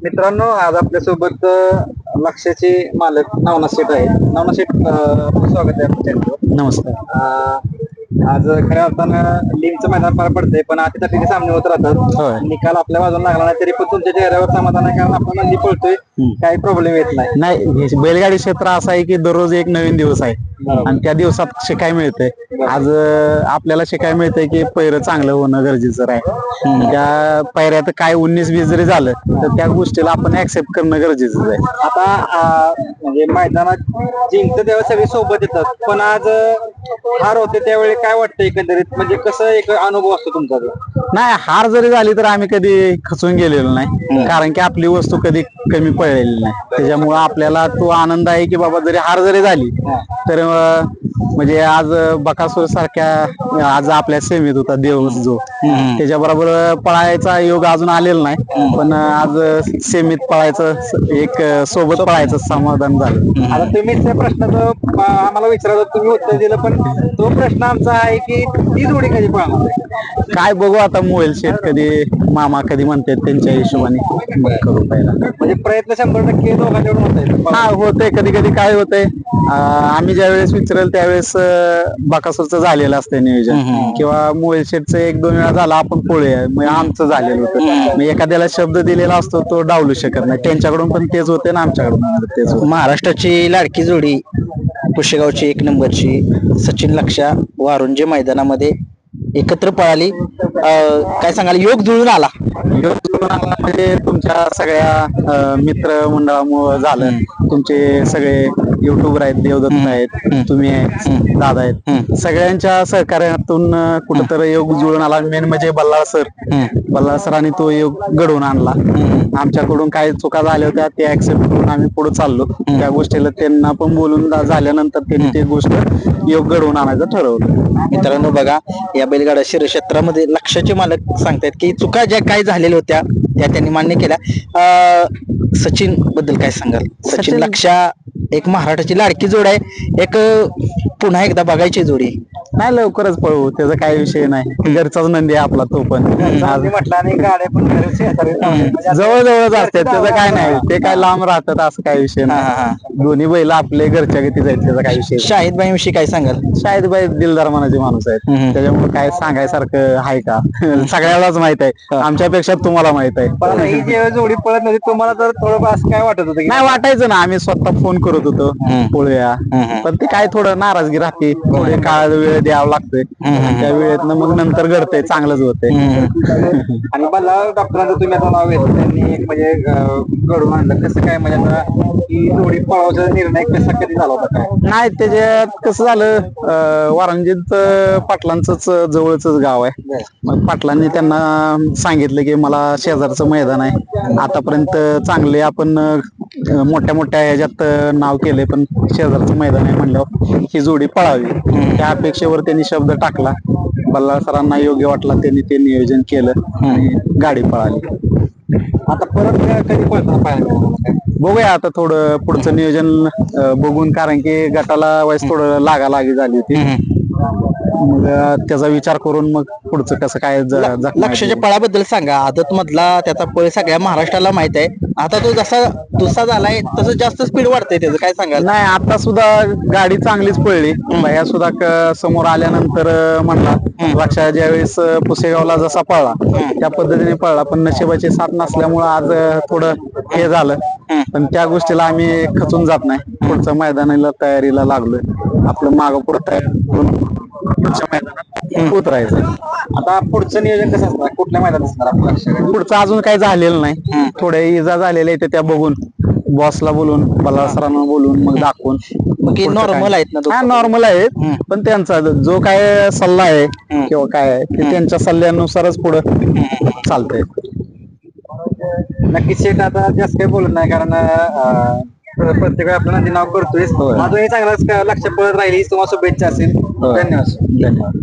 मित्रांनो, आज आपल्यासोबत लक्ष्याचे मालक नवनाथ शेठ आहेत. नवनाथ शेठ, आपलं स्वागत आहे आपल्या चॅनलवर. नमस्कार. आज खऱ्या अर्थानं लिंकचं मैदान पार पडतंय, पण अटीतटीचे सामने होत राहतात. होय. निकाल आपल्या बाजूला लागला नाही तरी पण तुमच्या चेहऱ्यावर समाधान आहे, कारण आपण नंदी पळतोय, काही प्रॉब्लेम येत नाही. नाही, हे बैलगाडी क्षेत्र असं आहे की दररोज एक नवीन दिवस आहे आणि त्या दिवसात शिकाय मिळतंय. आज आपल्याला शिकाय मिळतंय की पैर चांगलं होणं गरजेचं आहे. त्या पैऱ्यात काय 19-20 जरी झालं तर त्या गोष्टीला आपण ऍक्सेप्ट करणं गरजेचं आहे. आता म्हणजे मैदानात जिंकतं तेव्हा सगळे सोबत येतात, पण आज हार होते त्यावेळी काय वाटतं एकंदरीत, म्हणजे कसं एक अनुभव असतो तुमचा तो? नाही, हार जरी झाली तर आम्ही कधी खचून गेलेलो नाही, कारण की आपली वस्तू कधी कमी पडलेली नाही. त्याच्यामुळे आपल्याला तो आनंद आहे की बाबा जरी हार जरी झाली तर म्हणजे आज बकासूर सारख्या आज आपल्या सेमीत होता देव जो, त्याच्या बरोबर पळायचा योग अजून आलेला नाही, पण आज सेमीत पळायचं एक सोबत पळायचं समाधान झालं. आता तुम्हीच त्या प्रश्नाचं आम्हाला विचारलं, तुम्ही उत्तर दिलं, पण तो प्रश्न आमचा आहे की ती जोडी कधी पळणार आहे? काय बघू आता, मोबाईल शेट कधी मामा कधी म्हणतात त्यांच्या हिशोबाने मग करू पहिला. म्हणजे प्रयत्न 100% दोघांच्याकडून होत आहेत. हा, होतंय. कधी कधी काय होतंय, आम्ही ज्या वेळेस विचारेल त्यावेळेस बकासूरचं झालेलं असतंय नियोजन, किंवा मोबाईल शेटचं 1-2 वेळा झाला आपण पोळूया, मग आमचं झालेलं होतं. मग एखाद्याला शब्द दिलेला असतो तो डावलू शकत नाही. त्यांच्याकडून पण तेच होते ना आमच्याकडून तेच होते. महाराष्ट्राची लाडकी जोडी पुशेगावची 1 नंबरची सचिन लक्षा वारुंजे मैदानामध्ये एकत्र पळाली. काय सांगाल, योग जुळून आला? योग जुळून आला म्हणजे तुमच्या सगळ्या मित्र मंडळामुळे झालं. तुमचे सगळे युट्यूबर आहेत, देवदत्त आहेत, तुम्ही आहेत, दादा आहेत, सगळ्यांच्या सहकार्यातून कुठंतरी योग जुळून आला. मेन म्हणजे बल्लाळ सरांनी तो योग घडवून आणला. आमच्याकडून काही चुका झाल्या होत्या ते ऍक्सेप्ट करून आम्ही पुढे चाललो. त्या गोष्टीला त्यांना पण बोलून झाल्यानंतर त्यांनी ते गोष्ट योग घडवून आणायचं ठरवलं. मित्रांनो बघा, या बैलगाडा शरीर क्षेत्रामध्ये लक्षाचे मालक सांगतायत की चुका ज्या काही झालेल्या होत्या त्या त्यांनी मान्य केल्या. सचिन बद्दल काय सांगाल? सचिन लक्षा एक महाराष्ट्राची लाडकी जोड आहे, एक पुन्हा एकदा बघायची जोडी. नाही, लवकरच पळवू, त्याचा काही विषय नाही. घरचाच नंदी आहे आपला तो पण. आज म्हटलं आणि गाड्या पण जवळजवळच असतात, त्याचं काय नाही. ते काय लांब राहतात असं काही विषय नाही. दोन्ही बैल आपले घरच्या गतीच आहेत, त्याचा काही विषय. शाहिद विषयी काय सांगाल? शाहिदबाई दिलदार मनाचे माणूस आहेत, त्याच्यामुळे काय सांगायसारखं आहे का? सगळ्यालाच माहित आहे, आमच्यापेक्षा तुम्हाला माहित आहे. पण ही जेव्हा जोडी पळत नव्हती तुम्हाला तर थोडं असं काय वाटत होतं? नाही वाटायचं ना, आम्ही स्वतः फोन करत होतो पळूया, पण ते काय थोडं नाराजगी राहते, थोडे काळ वेळ द्यावं लागतोय. त्या वेळेत मग नंतर घडतंय, चांगलंच होतंय. आणि मला डॉक्टरांचं तुम्ही आता नाव घेतलं, त्यांनी एक म्हणजे घडवून आणलं, कसं काय म्हणजे आता ही जोडी पळवायचा निर्णय कसा कधी झाला होता काय? नाही, त्याच्यात कसं झालं, वारंजीत पाटलांच जवळच गाव आहे. मग पाटलांनी त्यांना सांगितलं की मला शेजारचं मैदान आहे, आतापर्यंत चांगले आपण मोठ्या मोठ्या ह्याच्यात नाव केले, पण शेजारचं मैदान आहे म्हणल्यावर ही जोडी पळावी. त्या अपेक्षेवर त्यांनी शब्द टाकला. बल्लाळ सरांना योग्य वाटला, त्यांनी ते नियोजन केलं आणि गाडी पळाली. आता परत कधी पळताना पाहिजे? बघूया आता थोडं पुढचं नियोजन बघून, कारण की गटाला वाईस थोडं लागालागी झाली होती. मग त्याचा विचार करून मग पुढचं कसं काय लक्षाच्या पळाबद्दल सांगा. आदत मधला त्याचा पळ सगळ्या महाराष्ट्राला माहित आहे. आता तो जसा दुसरा झालाय तसं जास्त स्पीड वाढतंय, त्याचं काय सांगाल? नाही, आता सुद्धा गाडी चांगलीच पळली. भैया सुद्धा समोर आल्यानंतर म्हणला लक्षा ज्यावेळेस पुसेगावला जसा पळला त्या पद्धतीने पळला, पण नशिबाची साथ नसल्यामुळं आज थोडं हे झालं. पण त्या गोष्टीला आम्ही खचून जात नाही, पुढच्या मैदानाला तयारीला लागलोय. आपलं मागं पुढं तयार करून पुढच्या मैदानात उतरायचं. आता पुढचं नियोजन कसं असणार, कुठल्या मैदानात असणार आपलं लक्ष? पुढचं अजून काही झालेलं नाही, थोड्या इजा झालेल्या आहेत त्या बघून, बॉसला बोलून, बल्लाळ सरांना बोलून मग दाखवून. नॉर्मल आहेत ना? हा, नॉर्मल आहेत, पण त्यांचा जो काय सल्ला आहे किंवा काय आहे ते त्यांच्या सल्ल्यानुसारच पुढं चालतंय. नक्कीच शेठ, आता जास्त काही बोलत नाही, कारण प्रत्येक वेळी आपलं नंदी नाव करतोय. अजूनही चांगलाच लक्ष पळत राहील, तुम्हाला शुभेच्छा असेल. धन्यवाद.